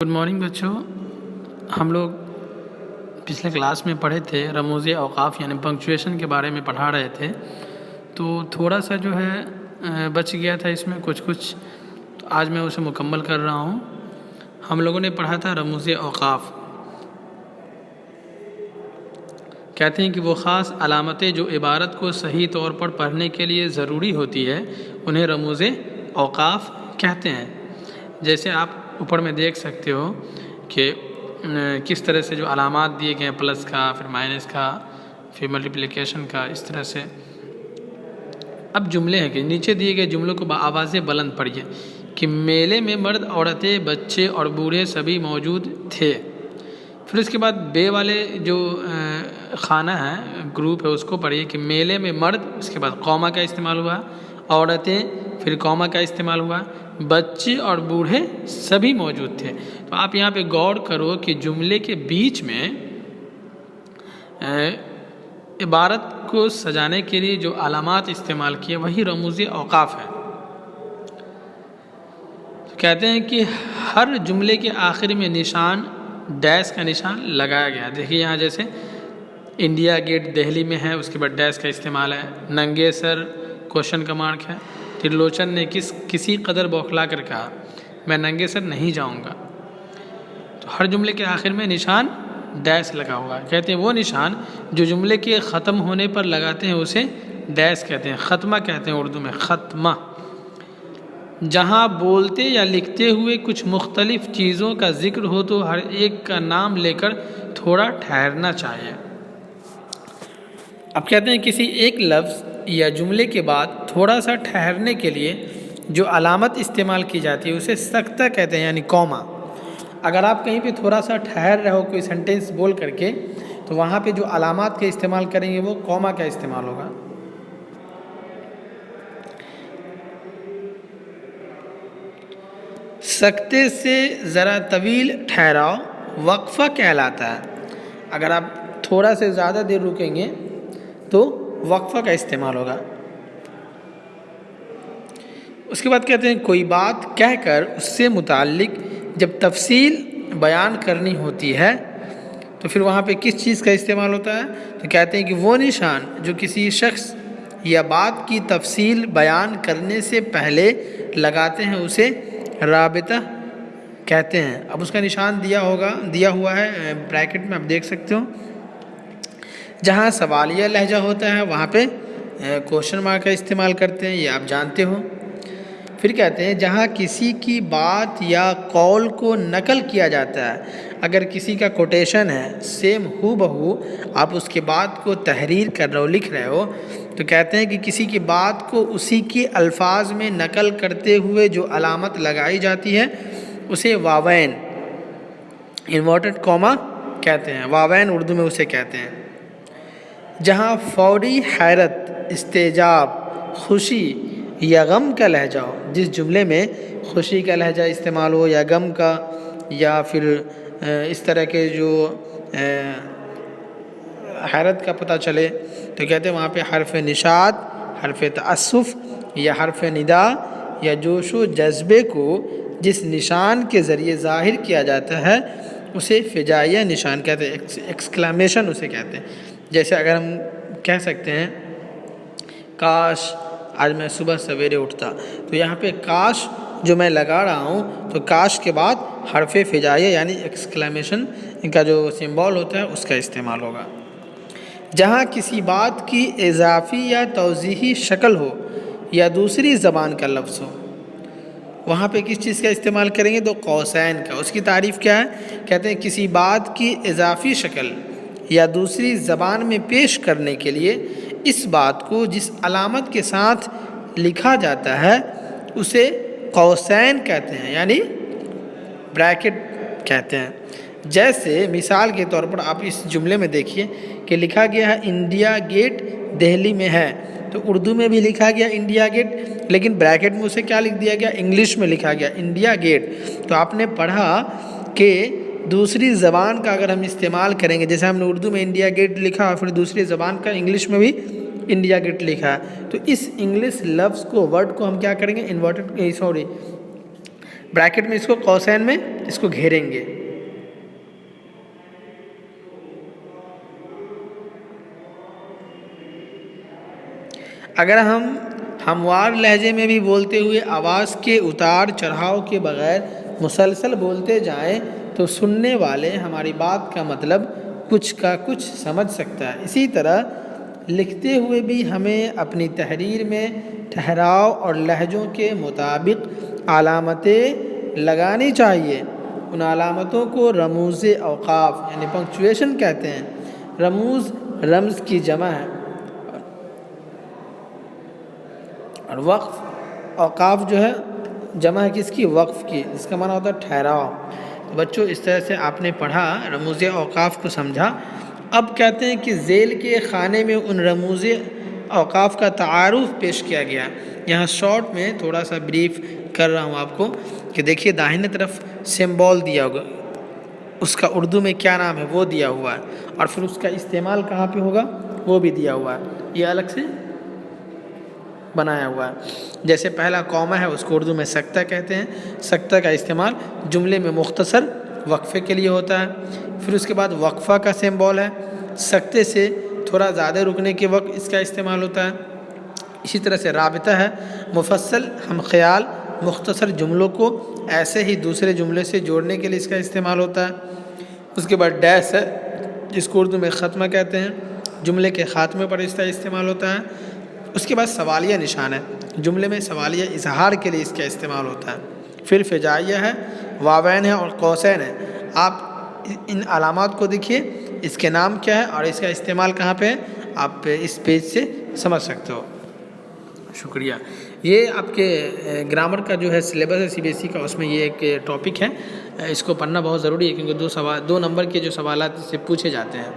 Good morning بچوں. ہم لوگ پچھلے کلاس میں پڑھے تھے رموز اوقاف یعنی پنکچویشن کے بارے میں پڑھا رہے تھے. تو تھوڑا سا جو ہے بچ گیا تھا اس میں کچھ تو آج میں اسے مکمل کر رہا ہوں. ہم لوگوں نے پڑھا تھا رموز اوقاف. کہتے ہیں کہ وہ خاص علامتیں جو عبارت کو صحیح طور پر پڑھنے کے لیے ضروری ہوتی ہے انہیں رموز اوقاف کہتے ہیں. جیسے آپ اوپر میں دیکھ سکتے ہو کہ کس طرح سے جو علامات دیے گئے ہیں، پلس کا، پھر مائنس کا، پھر ملٹیپلیکیشن کا، اس طرح سے. اب جملے ہیں کہ نیچے دیے گئے جملوں کو بآواز بلند پڑھیے کہ میلے میں مرد، عورتیں، بچے اور بوڑھے سبھی موجود تھے. پھر اس کے بعد بے والے جو خانہ ہے، گروپ ہے، اس کو پڑھیے کہ میلے میں مرد، اس کے بعد قوما کا استعمال ہوا، عورتیں، پھر قوما کا استعمال ہوا، بچے اور بوڑھے سبھی موجود تھے. تو آپ یہاں پہ غور کرو کہ جملے کے بیچ میں عبارت کو سجانے کے لیے جو علامات استعمال کیے وہی رموز اوقاف ہے. کہتے ہیں کہ ہر جملے کے آخر میں نشان، ڈیش کا نشان لگایا گیا. دیکھیے یہاں جیسے انڈیا گیٹ دہلی میں ہے، اس کے بعد ڈیش کا استعمال ہے. ننگے سر کوشچن کا مارک ہے. ترلوچن نے کسی قدر بوکھلا کر کہا میں ننگے سر نہیں جاؤں گا. تو ہر جملے کے آخر میں نشان ڈیش لگا ہوا ہے. کہتے ہیں وہ نشان جو جملے کے ختم ہونے پر لگاتے ہیں اسے ڈیش کہتے ہیں. ختمہ کہتے ہیں اردو میں، ختمہ. جہاں بولتے یا لکھتے ہوئے کچھ مختلف چیزوں کا ذکر ہو تو ہر ایک کا نام لے کر تھوڑا ٹھہرنا چاہیے. اب کہتے ہیں کسی ایک لفظ یا جملے کے بعد تھوڑا سا ٹھہرنے کے لیے جو علامت استعمال کی جاتی ہے اسے سکتہ کہتے ہیں، یعنی کوما. اگر آپ کہیں پہ تھوڑا سا ٹھہر رہے ہو کوئی سینٹینس بول کر کے تو وہاں پہ جو علامات کا استعمال کریں گے وہ کوما کا استعمال ہوگا. سکتے سے ذرا طویل ٹھہراؤ وقفہ کہلاتا ہے. اگر آپ تھوڑا سے زیادہ دیر رکیں گے تو وقفہ کا استعمال ہوگا. اس کے بعد کہتے ہیں کوئی بات کہہ کر اس سے متعلق جب تفصیل بیان کرنی ہوتی ہے تو پھر وہاں پہ کس چیز کا استعمال ہوتا ہے؟ تو کہتے ہیں کہ وہ نشان جو کسی شخص یا بات کی تفصیل بیان کرنے سے پہلے لگاتے ہیں اسے رابطہ کہتے ہیں. اب اس کا نشان دیا ہوا ہے بریکٹ میں، آپ دیکھ سکتے ہو. جہاں سوالیہ لہجہ ہوتا ہے وہاں پہ کوشچن مارک کا استعمال کرتے ہیں، یہ آپ جانتے ہو. پھر کہتے ہیں جہاں کسی کی بات یا قول کو نقل کیا جاتا ہے، اگر کسی کا کوٹیشن ہے سیم ہو بہو آپ اس کے بات کو تحریر کر رہے ہو، لکھ رہے ہو، تو کہتے ہیں کہ کسی کی بات کو اسی کے الفاظ میں نقل کرتے ہوئے جو علامت لگائی جاتی ہے اسے واوین انورٹڈ کوما کہتے ہیں. واوین اردو میں اسے کہتے ہیں. جہاں فوری حیرت، استعجاب، خوشی یا غم کا لہجہ ہو، جس جملے میں خوشی کا لہجہ استعمال ہو یا غم کا یا پھر اس طرح کے جو حیرت کا پتہ چلے، تو کہتے ہیں وہاں پہ حرف نشاد، حرف تأسف یا حرف ندا یا جوش و جذبے کو جس نشان کے ذریعے ظاہر کیا جاتا ہے اسے فجائیہ نشان کہتے ہیں، ایکسکلیمیشن اسے کہتے ہیں. جیسے اگر ہم کہہ سکتے ہیں کاش آج میں صبح سویرے اٹھتا، تو یہاں پہ کاش جو میں لگا رہا ہوں تو کاش کے بعد حرف فجائیہ یعنی ایکسکلیمیشن کا جو سمبول ہوتا ہے اس کا استعمال ہوگا. جہاں کسی بات کی اضافی یا توضیحی شکل ہو یا دوسری زبان کا لفظ ہو وہاں پہ کس چیز کا استعمال کریں گے؟ تو قوسین کا. اس کی تعریف کیا ہے؟ کہتے ہیں کسی بات کی اضافی شکل یا دوسری زبان میں پیش کرنے کے لیے اس بات کو جس علامت کے ساتھ لکھا جاتا ہے اسے قوسین کہتے ہیں، یعنی بریکٹ کہتے ہیں. جیسے مثال کے طور پر آپ اس جملے میں دیکھیے کہ لکھا گیا ہے انڈیا گیٹ دہلی میں ہے، تو اردو میں بھی لکھا گیا انڈیا گیٹ، لیکن بریکٹ میں اسے کیا لکھ دیا گیا؟ انگلش میں لکھا گیا انڈیا گیٹ. تو آپ نے پڑھا کہ دوسری زبان کا اگر ہم استعمال کریں گے، جیسے ہم نے اردو میں انڈیا گیٹ لکھا اور پھر دوسری زبان کا انگلش میں بھی انڈیا گیٹ لکھا ہے، تو اس انگلش لفظ کو، ورڈ کو ہم کیا کریں گے؟ بریکٹ میں اس کو قوسین میں اس کو گھیریں گے۔ اگر ہم ہموار لہجے میں بھی بولتے ہوئے آواز کے اتار چڑھاؤ کے بغیر مسلسل بولتے جائیں تو سننے والے ہماری بات کا مطلب کچھ کا کچھ سمجھ سکتا ہے۔ اسی طرح لکھتے ہوئے بھی ہمیں اپنی تحریر میں ٹھہراؤ اور لہجوں کے مطابق علامتیں لگانی چاہیے۔ ان علامتوں کو رموز اوقاف یعنی پنکچویشن کہتے ہیں۔ رموز رمز کی جمع ہے اور وقف اوقاف جو ہے جمع ہے کس کی؟ وقف کی، جس کا معنی ہوتا ہے ٹھہراؤ۔ بچوں اس طرح سے آپ نے پڑھا، رموز اوقاف کو سمجھا۔ اب کہتے ہیں کہ ذیل کے خانے میں ان رموز اوقاف کا تعارف پیش کیا گیا۔ یہاں شارٹ میں تھوڑا سا بریف کر رہا ہوں آپ کو کہ دیکھیے داہنے طرف سمبول دیا ہوگا، اس کا اردو میں کیا نام ہے وہ دیا ہوا ہے، اور پھر اس کا استعمال کہاں پہ ہوگا وہ بھی دیا ہوا ہے، یہ الگ سے بنایا ہوا ہے۔ جیسے پہلا قومہ ہے، اس کو اردو میں سکتہ کہتے ہیں۔ سکتہ کا استعمال جملے میں مختصر وقفے کے لیے ہوتا ہے۔ پھر اس کے بعد وقفہ کا سمبول ہے، سکتے سے تھوڑا زیادہ رکنے کے وقت اس کا استعمال ہوتا ہے۔ اسی طرح سے رابطہ ہے، مفصل ہم خیال مختصر جملوں کو ایسے ہی دوسرے جملے سے جوڑنے کے لیے اس کا استعمال ہوتا ہے۔ اس کے بعد ڈیش ہے، جس کو اردو میں ختمہ کہتے ہیں، جملے کے خاتمے پر اس کا استعمال ہوتا ہے۔ اس کے بعد سوالیہ نشان ہے، جملے میں سوالیہ اظہار کے لیے اس کا استعمال ہوتا ہے۔ پھر فجائیہ ہے، واوین ہے اور قوسین ہے۔ آپ ان علامات کو دیکھیے، اس کے نام کیا ہے اور اس کا استعمال کہاں پہ ہے، آپ اس پیج سے سمجھ سکتے ہو۔ شکریہ۔ یہ آپ کے گرامر کا جو ہے سلیبس ہے CBSE کا، اس میں یہ ایک ٹاپک ہے، اس کو پڑھنا بہت ضروری ہے کیونکہ 2 نمبر کے جو سوالات اس سے پوچھے جاتے ہیں۔